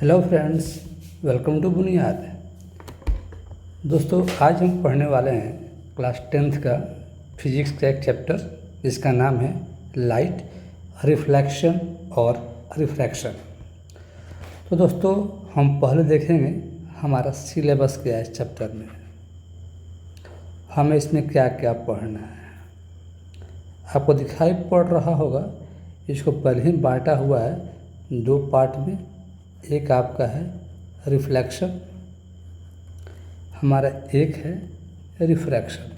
Hello friends, welcome to बुनियाद। दोस्तों, आज हम पढ़ने वाले हैं क्लास 10th का फिजिक्स का एक चैप्टर जिसका नाम है लाइट, रिफ्लेक्शन और रिफ्रैक्शन। तो दोस्तों, हम पहले देखेंगे हमारा सिलेबस क्या है इस चैप्टर में, हमें इसमें क्या क्या पढ़ना है। आपको दिखाई पड़ रहा होगा, इसको पहले ही बांटा हुआ है दो पार्ट में। एक आपका है रिफ्लेक्शन, हमारा एक है रिफ्रैक्शन।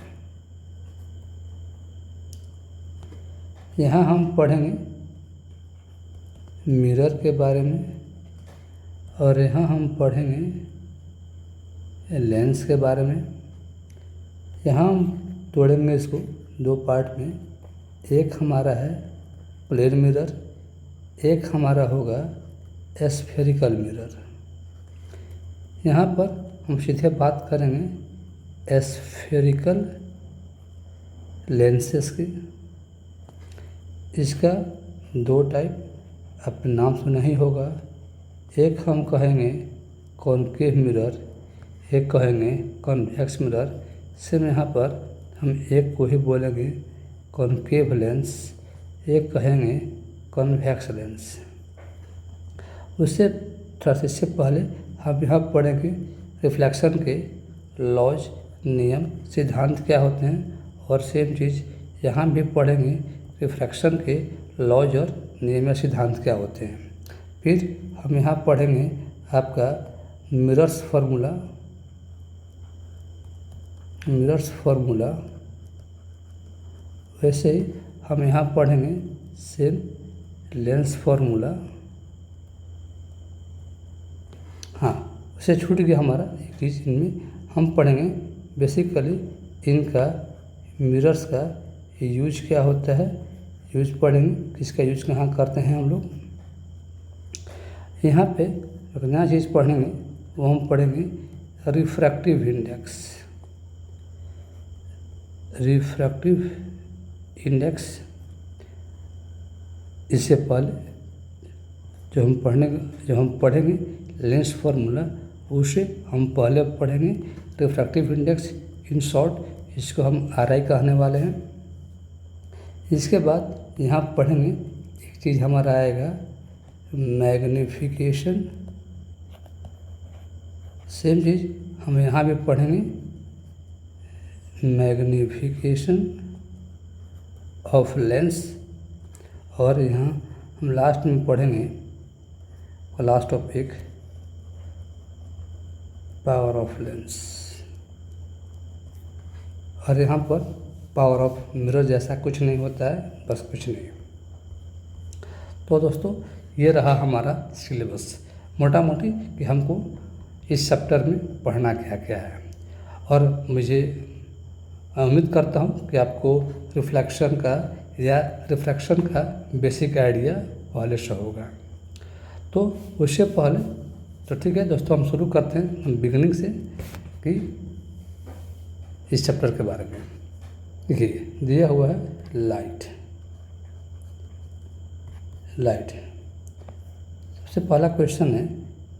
यहाँ हम पढ़ेंगे मिरर के बारे में और यहाँ हम पढ़ेंगे लेंस के बारे में। यहाँ हम तोड़ेंगे इसको दो पार्ट में। एक हमारा है प्लेन मिरर, एक हमारा होगा स्फेरिकल मिरर। यहाँ पर हम सीधे बात करेंगे स्फेरिकल लेंसेस की। इसका दो टाइप आपने नाम सुना ही होगा। एक हम कहेंगे कॉनकेव मिरर, एक कहेंगे कॉन्वेक्स मिरर। सिर्फ यहाँ पर हम एक को ही बोलेंगे कॉनकेव लेंस, एक कहेंगे कॉन्वेक्स लेंस। उससे थोड़ा सा इससे पहले हम यहाँ पढ़ेंगे रिफ्लेक्शन के लॉज, नियम, सिद्धांत क्या होते हैं, और सेम चीज़ यहाँ भी पढ़ेंगे रिफ्रैक्शन के लॉज और नियम या सिद्धांत क्या होते हैं। फिर हम यहाँ पढ़ेंगे आपका मिरर्स फार्मूला। वैसे ही हम यहाँ पढ़ेंगे सेम लेंस फार्मूला। हाँ, उसे छूट गया हमारा एक चीज़, इनमें हम पढ़ेंगे बेसिकली इनका मिरर्स का यूज क्या होता है, यूज पढ़ेंगे किसका यूज कहाँ करते हैं हम लोग। यहाँ पे एक नया चीज़ पढ़ेंगे, वो हम पढ़ेंगे रिफ्रैक्टिव इंडेक्स। इससे पहले जो हम पढ़ेंगे लेंस फार्मूला, उसे हम पहले पढ़ेंगे रिफ्रैक्टिव इंडेक्स। इन शॉर्ट इसको हम RI कहने वाले हैं। इसके बाद यहाँ पढ़ेंगे एक चीज़ हमारा आएगा मैग्नीफिकेशन। सेम चीज़ हम यहाँ भी पढ़ेंगे मैग्नीफिकेशन ऑफ लेंस। और यहाँ हम लास्ट में पढ़ेंगे last topic power of lens. और यहाँ पर पावर ऑफ मिरर जैसा कुछ नहीं होता है, बस कुछ नहीं। तो दोस्तों, ये रहा हमारा सिलेबस मोटा मोटी कि हमको इस चैप्टर में पढ़ना क्या क्या है। और मुझे उम्मीद करता हूँ कि आपको रिफ्लेक्शन का या रिफ्रैक्शन का बेसिक आइडिया पहले से होगा। तो उससे पहले तो ठीक है दोस्तों, हम शुरू करते हैं हम बिगिनिंग से कि इस चैप्टर के बारे में। देखिए, दिया हुआ है लाइट। सबसे पहला क्वेश्चन है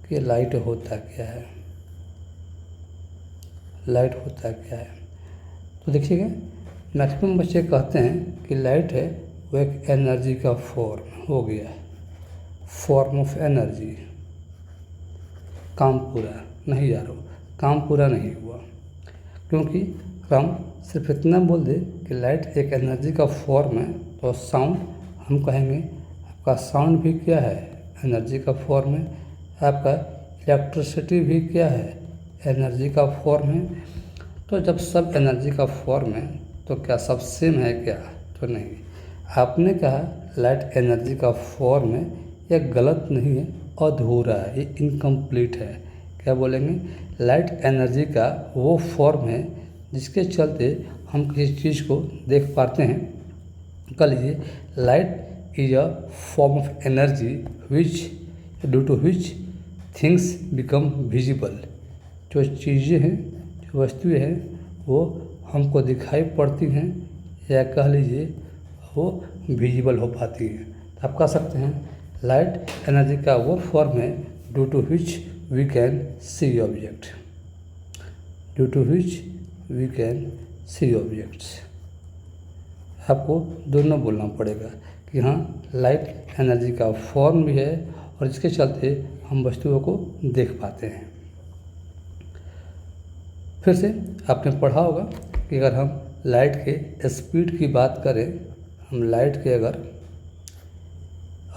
कि लाइट होता क्या है। तो देखिएगा, मैक्सिमम बच्चे कहते हैं कि लाइट है वो एक एनर्जी का फॉर्म हो गया, फॉर्म ऑफ एनर्जी। काम पूरा नहीं यारो, काम पूरा नहीं हुआ, क्योंकि हम सिर्फ इतना बोल दे कि लाइट एक एनर्जी का फॉर्म है। तो साउंड हम कहेंगे आपका साउंड भी क्या है, एनर्जी का फॉर्म है। आपका इलेक्ट्रिसिटी भी क्या है, एनर्जी का फॉर्म है। तो जब सब एनर्जी का फॉर्म है तो क्या सब सेम है क्या? तो नहीं। आपने कहा लाइट एनर्जी का फॉर्म है, यह गलत नहीं है, अधूरा है, ये इनकम्प्लीट है। क्या बोलेंगे? लाइट एनर्जी का वो फॉर्म है जिसके चलते हम किसी चीज़ को देख पाते हैं। कह लीजिए light is a form of energy which due to which things become visible. जो चीज़ें हैं, जो वस्तुएं हैं, वो हमको दिखाई पड़ती हैं या कह लीजिए वो विजिबल हो पाती हैं। तो आप कह सकते हैं लाइट एनर्जी का वो फॉर्म है due to which we can see object, due to which we can see objects. आपको दोनों बोलना पड़ेगा कि हाँ लाइट एनर्जी का फॉर्म भी है और जिसके चलते हम वस्तुओं को देख पाते हैं। फिर से आपने पढ़ा होगा कि अगर हम लाइट के स्पीड की बात करें,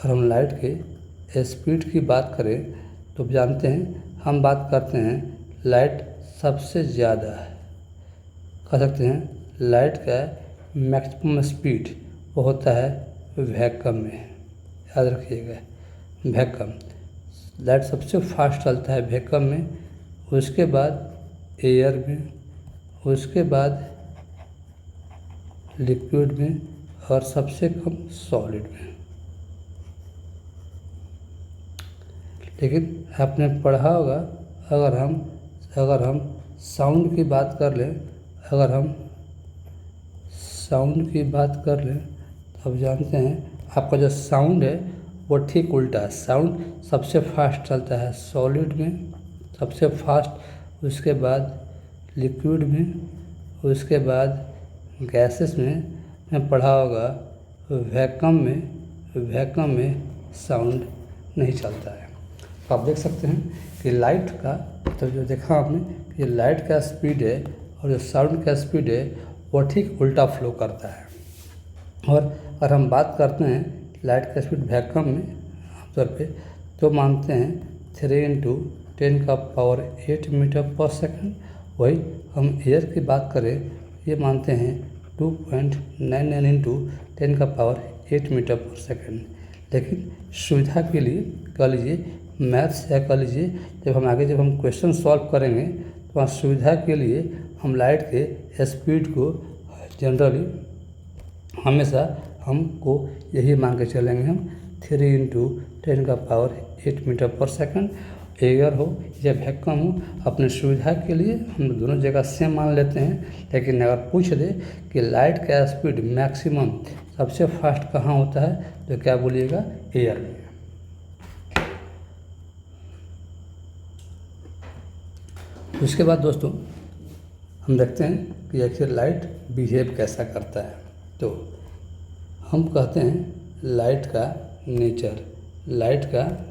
हम लाइट के स्पीड की बात करें तो जानते हैं हम बात करते हैं लाइट सबसे ज़्यादा कह सकते हैं लाइट का मैक्सिमम स्पीड वो होता है वैक्यूम में। याद रखिएगा वैक्यूम, लाइट सबसे फास्ट चलता है वैक्यूम में, उसके बाद एयर में, उसके बाद लिक्विड में और सबसे कम सॉलिड में। लेकिन आपने पढ़ा होगा अगर हम साउंड की बात कर लें, अगर हम साउंड की बात कर लें तो आप जानते हैं आपका जो साउंड है वो ठीक उल्टा है। साउंड सबसे फास्ट चलता है सॉलिड में, सबसे फास्ट, उसके बाद लिक्विड में, उसके बाद गैसेस में पढ़ा होगा वैक्यूम में साउंड नहीं चलता है। तो आप देख सकते हैं कि लाइट का तो जो देखा आपने कि लाइट का स्पीड है और जो साउंड का स्पीड है वो ठीक उल्टा फ्लो करता है। और अगर हम बात करते हैं लाइट का स्पीड वैक्यूम में आमतौर पे तो मानते हैं 3 × 10⁸ मीटर पर सेकंड। वही हम एयर की बात करें ये मानते हैं 2.99 × 10⁸ मीटर पर सेकंड। लेकिन सुविधा के लिए कह लीजिए मैथ्स या कह लीजिए जब हम क्वेश्चन सॉल्व करेंगे तो वहाँ सुविधा के लिए हम लाइट के स्पीड को जनरली हमेशा हमको यही मान के चलेंगे हम 3 × 10⁸ मीटर पर सेकंड। एयर हो या वैक्यूम हो अपने सुविधा के लिए हम दोनों जगह सेम मान लेते हैं। लेकिन अगर पूछ दे कि लाइट का स्पीड मैक्सिमम सबसे फास्ट कहाँ होता है तो क्या बोलिएगा एयर में। उसके बाद दोस्तों हम देखते हैं कि आखिर लाइट बिहेव कैसा करता है। तो हम कहते हैं लाइट का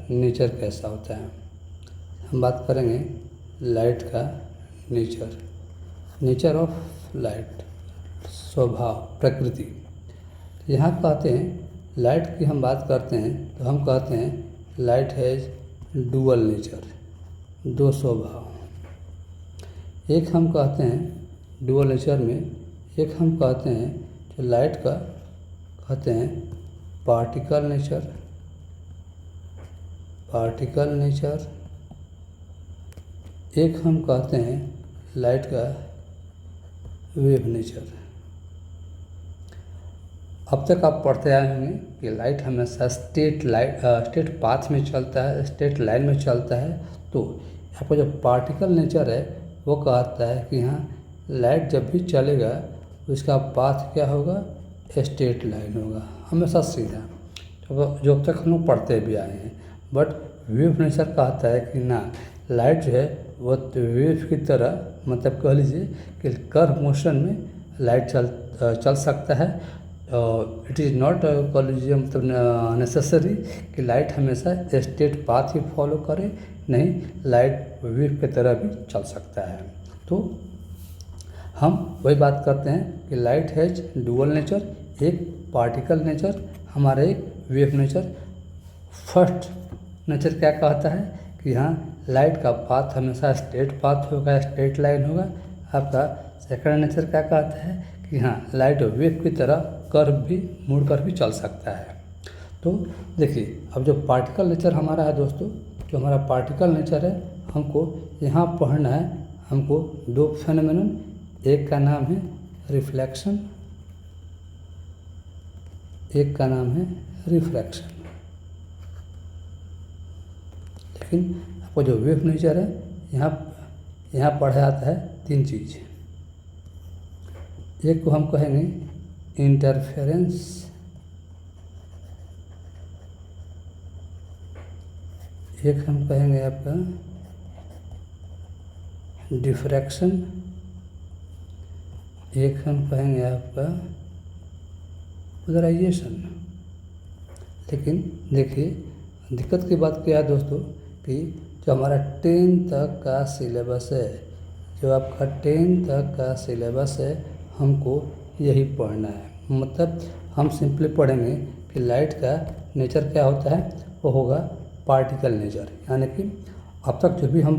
नेचर कैसा होता है। हम बात करेंगे लाइट का नेचर ऑफ लाइट, स्वभाव, प्रकृति। यहाँ कहते हैं लाइट की हम बात करते हैं तो हम कहते हैं लाइट हैज़ डुअल नेचर, दो स्वभाव। एक हम कहते हैं डुअल नेचर में, एक हम कहते हैं जो लाइट का कहते हैं पार्टिकल नेचर, एक हम कहते हैं लाइट का वेव नेचर। अब तक आप पढ़ते आए होंगे कि लाइट हमेशा स्ट्रेट पाथ में चलता है, स्ट्रेट लाइन में चलता है। तो आपका जो पार्टिकल नेचर है वो कहता है कि हाँ लाइट जब भी चलेगा उसका पाथ क्या होगा, स्ट्रेट लाइन होगा, हमेशा सीधा, जो अब तक हम लोग पढ़ते भी आए हैं। बट वेव नेचर कहता है कि ना लाइट जो है वो वेव की तरह, मतलब कह लीजिए कि कर्व मोशन में लाइट चल सकता है। इट इज़ नॉट कह लीजिए मतलब नेसेसरी कि लाइट हमेशा स्ट्रेट पाथ ही फॉलो करे, नहीं लाइट वेव की तरह भी चल सकता है। तो हम वही बात करते हैं कि लाइट हैज़ डुअल नेचर, एक पार्टिकल नेचर, हमारा एक वेव नेचर। फर्स्ट नेचर क्या कहता है कि हाँ लाइट का पाथ हमेशा स्ट्रेट पाथ होगा, स्ट्रेट लाइन होगा। आपका सेकंड नेचर क्या कहता है कि हाँ लाइट वेव की तरह कर्व भी मुड़कर भी चल सकता है। तो देखिए अब जो पार्टिकल नेचर हमारा है दोस्तों, जो हमारा पार्टिकल नेचर है हमको यहाँ पढ़ना है, हमको दो फेनोमेनन, एक का नाम है रिफ्लेक्शन, एक का नाम है रिफ्रैक्शन। लेकिन आपको जो वेव नेचर है यहाँ पढ़ा जाता है तीन चीज़। एक को हम कहेंगे इंटरफेरेंस, एक हम कहेंगे आपका डिफ्रैक्शन, एक हम कहेंगे आपका पोलराइजेशन। लेकिन देखिए दिक्कत की बात क्या है दोस्तों कि जो हमारा 10 तक का सिलेबस है, जो आपका 10 तक का सिलेबस है, हमको यही पढ़ना है। मतलब हम सिंपली पढ़ेंगे कि लाइट का नेचर क्या होता है, वो होगा पार्टिकल नेचर। यानी कि अब तक जो भी हम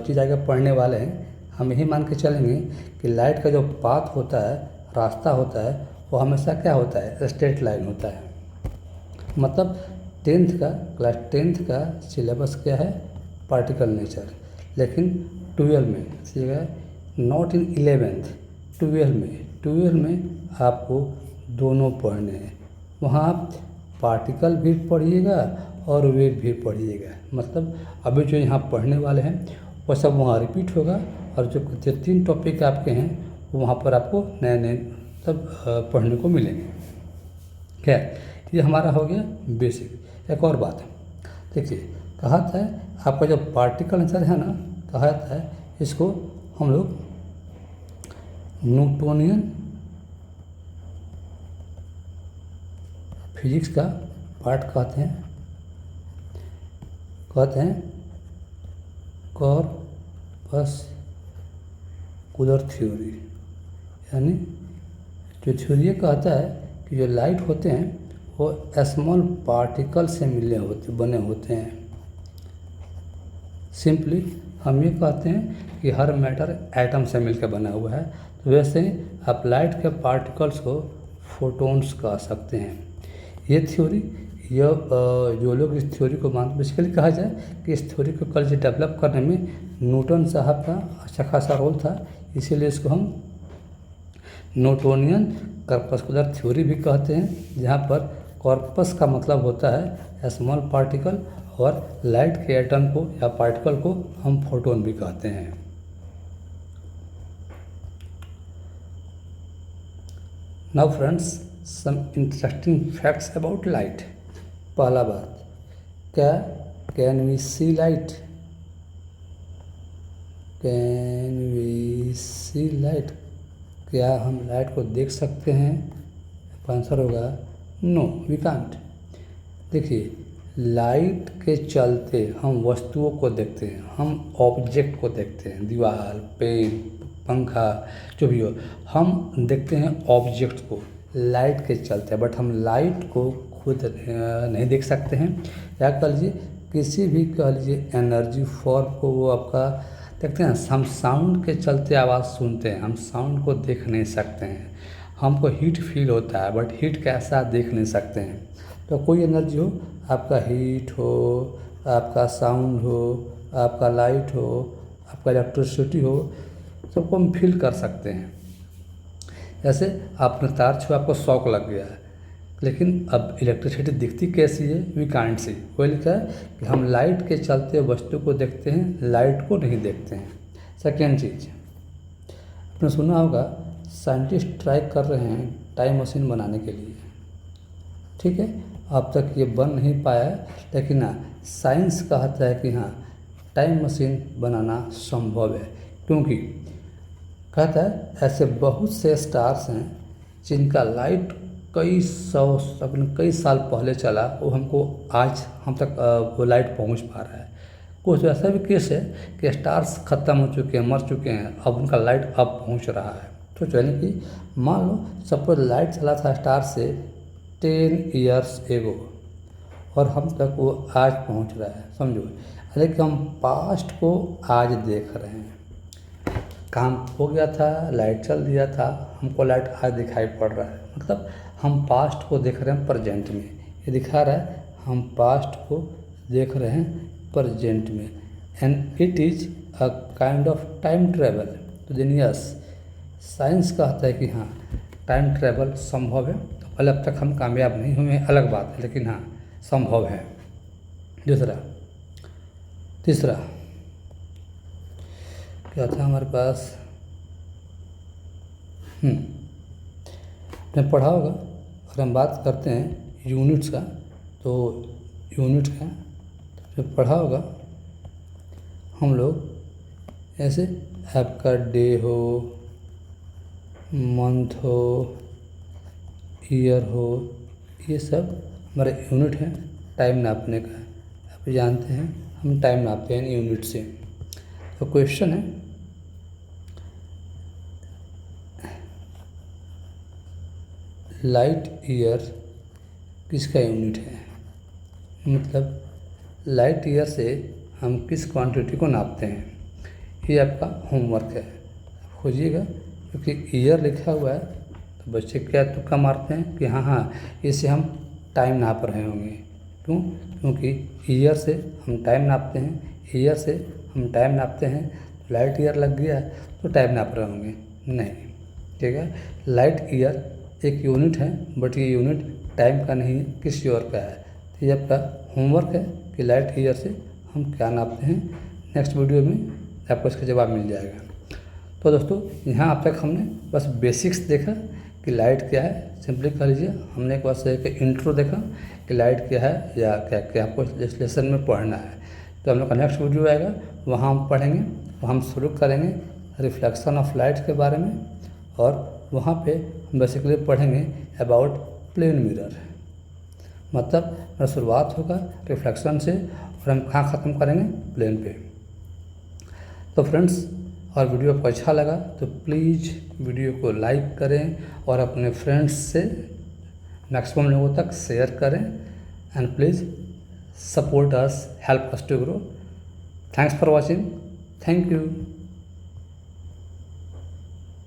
चीज़ आगे पढ़ने वाले हैं, हम यही मान के चलेंगे कि लाइट का जो पाथ होता है, रास्ता होता है, वो हमेशा क्या होता है, स्ट्रेट लाइन होता है। मतलब क्लास टेंथ का सिलेबस क्या है, पार्टिकल नेचर। लेकिन 12 में, ठीक है, नॉट इन 11th, 12 में आपको दोनों पढ़ने हैं। वहाँ आप पार्टिकल भी पढ़िएगा और वेव भी पढ़िएगा। मतलब अभी जो यहाँ पढ़ने वाले हैं वो सब वहाँ रिपीट होगा, और जो 3 टॉपिक आपके हैं वहाँ पर आपको नए नए सब पढ़ने को मिलेंगे। खैर, ये हमारा हो गया बेसिक। एक और बात देखिए, कहा था आपका जो पार्टिकल नेचर है ना, कहा था इसको हम लोग न्यूटोनियन फिजिक्स का पार्ट कहते हैं कॉर्पस्कुलर थ्योरी। यानी जो थ्योरी ये कहता है कि जो लाइट होते हैं वो स्मॉल पार्टिकल से बने होते हैं। सिंपली हम ये कहते हैं कि हर मैटर एटम से मिलकर बना हुआ है। तो वैसे ही आप लाइट के पार्टिकल्स को फोटॉन्स कह सकते हैं। ये थ्योरी, जो लोग इस थ्योरी को मानते, बेसिकली कहा जाए कि इस थ्योरी को कल से डेवलप करने में न्यूटन साहब का अच्छा खासा रोल था। इसीलिए इसको हम न्यूटोनियन कॉर्पस्कुलर थ्योरी भी कहते हैं, जहाँ पर कॉर्पस का मतलब होता है स्मॉल पार्टिकल, और लाइट के एटम को या पार्टिकल को हम फोटोन भी कहते हैं। Now friends, some interesting facts about light. पहला बात, क्या can we see light? Can we see light? क्या हम लाइट को देख सकते हैं? आंसर होगा नो, वी कांट। देखिए, लाइट के चलते हम वस्तुओं को देखते हैं, हम ऑब्जेक्ट को देखते हैं, दीवार, पेन, पंखा, जो भी हो, हम देखते हैं ऑब्जेक्ट को लाइट के चलते। बट हम लाइट को खुद नहीं देख सकते हैं। या कह लीजिए किसी भी कह लीजिए एनर्जी फॉर्म को वो आपका देखते हैं। हम साउंड के चलते आवाज़ सुनते हैं, हम साउंड को देख नहीं सकते हैं। हमको हीट फील होता है, बट हीट कैसा देख नहीं सकते हैं। तो कोई एनर्जी हो, आपका हीट हो, आपका साउंड हो, आपका लाइट हो, आपका इलेक्ट्रिसिटी हो, सबको हम फील कर सकते हैं। जैसे आपने तार छुआ, आपको शॉक लग गया है, लेकिन अब इलेक्ट्रिसिटी दिखती कैसी है? We can't see. कोई लिखा है कि हम लाइट के चलते वस्तु को देखते हैं, लाइट को नहीं देखते हैं। सेकेंड चीज़, आपने सुना होगा साइंटिस्ट ट्राई कर रहे हैं टाइम मशीन बनाने के लिए, ठीक है। अब तक ये बन नहीं पाया है, लेकिन हाँ, साइंस कहता है कि हाँ, टाइम मशीन बनाना संभव है। क्योंकि कहता है ऐसे बहुत से स्टार्स हैं जिनका लाइट कई साल पहले चला, वो हमको आज हम तक वो लाइट पहुंच पा रहा है। कुछ ऐसा भी केस है कि स्टार्स ख़त्म हो चुके हैं, मर चुके हैं, अब उनका लाइट अब पहुंच रहा है। तो यानी कि मान लो सपोज लाइट चला था स्टार से 10 ईयर्स एगो, और हम तक वो आज पहुंच रहा है, समझो। लेकिन हम पास्ट को आज देख रहे हैं। काम हो गया था, लाइट चल दिया था, हमको लाइट आज दिखाई पड़ रहा है। मतलब हम पास्ट को देख रहे हैं प्रेजेंट में। ये दिखा रहा है हम पास्ट को देख रहे हैं प्रेजेंट में। And it is a kind of time travel. तो देन यस, साइंस कहता है कि हाँ, टाइम ट्रेवल संभव है। तो पहले अब तक हम कामयाब नहीं हुए, अलग बात है, लेकिन हाँ, संभव है। तीसरा क्या था हमारे पास? आपने पढ़ा होगा, अगर हम बात करते हैं यूनिट्स का, तो यूनिट का जो पढ़ा होगा हम लोग, ऐसे आपका डे हो, मंथ हो, ईयर हो, ये सब हमारे यूनिट हैं टाइम नापने का। आप जानते हैं हम टाइम नापते हैं यूनिट से। तो क्वेश्चन है, लाइट ईयर किसका यूनिट है? मतलब लाइट ईयर से हम किस क्वांटिटी को नापते हैं? ये आपका होमवर्क है, खोजिएगा। क्योंकि ईयर लिखा हुआ है तो बच्चे क्या तुक्का मारते हैं कि हाँ इससे हम टाइम नाप रहे होंगे। क्यों? क्योंकि ईयर से हम टाइम नापते हैं, ईयर से हम टाइम नापते हैं, तो लाइट ईयर लग गया तो टाइम नाप रहे होंगे। नहीं, ठीक है। लाइट ईयर एक यूनिट है, बट ये यूनिट टाइम का नहीं है, किसी और का है। तो ये आपका होमवर्क है कि लाइट ईयर से हम क्या नापते हैं। नेक्स्ट वीडियो में आपको इसका जवाब मिल जाएगा। तो दोस्तों, यहाँ अब तक हमने बस बेसिक्स देखा कि लाइट क्या है। सिंपली कह लीजिए, हमने एक बस एक इंट्रो देखा कि लाइट क्या है या क्या क्या आपको इस लेसन में पढ़ना है। तो हम लोग का नेक्स्ट वीडियो आएगा, वहाँ हम पढ़ेंगे, वहाँ हम शुरू करेंगे रिफ्लेक्शन ऑफ लाइट के बारे में, और वहाँ पे हम बेसिकली पढ़ेंगे अबाउट प्लेन मिरर। मतलब मेरा शुरुआत होगा रिफ्लेक्शन से और हम कहाँ ख़त्म करेंगे? प्लेन पे। तो फ्रेंड्स, और वीडियो आपको अच्छा लगा तो प्लीज़ वीडियो को लाइक करें और अपने फ्रेंड्स से मैक्सिमम लोगों तक शेयर करें। And please support us, help us to grow. Thanks for watching. Thank you.